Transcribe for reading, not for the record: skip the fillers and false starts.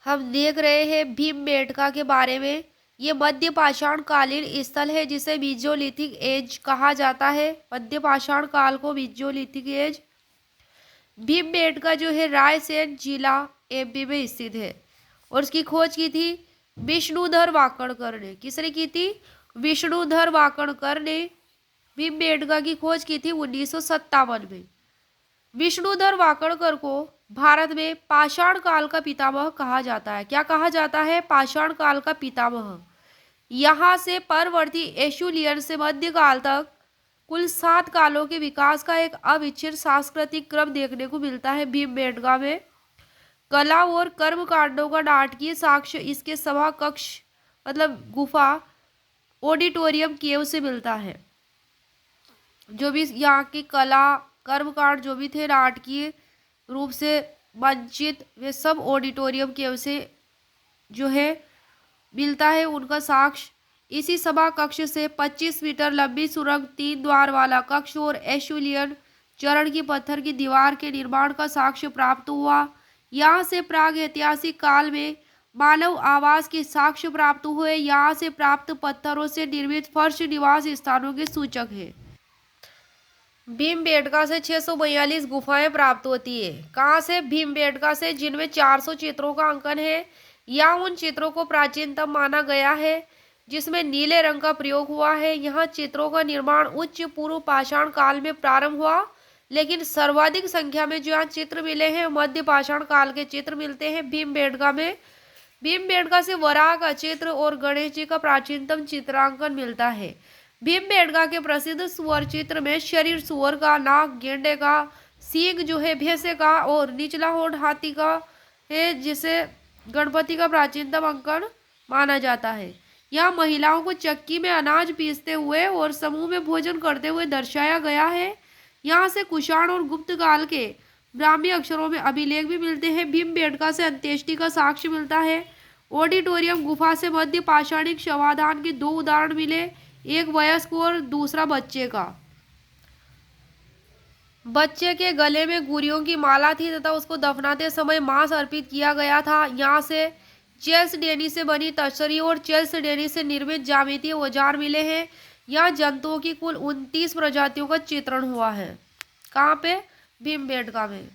हम देख रहे हैं भीमबेटका के बारे में। ये मध्य पाषाण कालीन स्थल है जिसे मीजोलिथिक एज कहा जाता है। मध्य पाषाण काल को मीजोलिथिक एज। भीमबेटका जो है रायसेन जिला एमपी में स्थित है और उसकी खोज की थी विष्णुधर वाकणकर ने। किसने की थी? विष्णुधर वाकणकर ने भीमबेटका की खोज की थी 1957 में। विष्णुधर वाकणकर को भारत में पाषाण काल का पितामह कहा जाता है। क्या कहा जाता है? पाषाण काल का पितामह। यहाँ से परवर्ती एशुलियन से मध्यकाल तक कुल 7 कालों के विकास का एक अविच्छिन्न सांस्कृतिक क्रम देखने को मिलता है भीमबेटका में। कला और कर्म कांडों का नाटकीय साक्ष्य इसके सभा कक्ष मतलब गुफा ऑडिटोरियम केव से मिलता है। जो भी यहाँ की कला कर्मकांड जो भी थे नाटकीय रूप से वंचित, वे सब ऑडिटोरियम केव से जो है मिलता है उनका साक्ष्य। इसी सभा कक्ष से 25 मीटर लंबी सुरंग 3 द्वार वाला कक्ष और एशुलियन चरण की पत्थर की दीवार के निर्माण का साक्ष्य प्राप्त हुआ। यहाँ से प्राग ऐतिहासिक काल में मानव आवास के साक्ष्य प्राप्त हुए। यहाँ से प्राप्त पत्थरों से निर्मित फर्श निवास स्थानों के सूचक है। भीमबेटका से 642 गुफाएं प्राप्त होती है। कहाँ से? भीमबेटका से, जिनमें 400 चित्रों का अंकन है। या उन चित्रों को प्राचीनतम माना गया है जिसमें नीले रंग का प्रयोग हुआ है। यहाँ चित्रों का निर्माण उच्च पूर्व पाषाण काल में प्रारंभ हुआ, लेकिन सर्वाधिक संख्या में जो यहाँ चित्र मिले हैं मध्य पाषाण काल के चित्र मिलते हैं भीमबेटका में। भीमबेटका से वराह का चित्र और गणेश जी का प्राचीनतम चित्रांकन मिलता है। भीमबेटका के प्रसिद्ध सुअर चित्र में शरीर सुअर का, नाक गेंडे का, सींग जो है भैंसे का और निचला होंठ हाथी का है, जिसे गणपति का प्राचीनतम अंकन माना जाता है। यहाँ महिलाओं को चक्की में अनाज पीसते हुए और समूह में भोजन करते हुए दर्शाया गया है। यहाँ से कुषाण और गुप्त काल के ब्राह्मी अक्षरों में अभिलेख भी मिलते हैं। भीमबेटका से अंत्येष्टि का साक्ष्य मिलता है। ऑडिटोरियम गुफा से मध्य पाषाणिक शवाधान के 2 उदाहरण मिले, एक वयस्क और दूसरा बच्चे का। बच्चे के गले में गुरियों की माला थी तथा उसको दफनाते समय मांस अर्पित किया गया था। यहाँ से चेल्सडेनी से बनी तसरी और चेल्सडेनी से निर्मित ज्यामितीय औजार मिले हैं। यहाँ जंतुओं की कुल 29 प्रजातियों का चित्रण हुआ है। कहाँ पे? भीमबेटका में।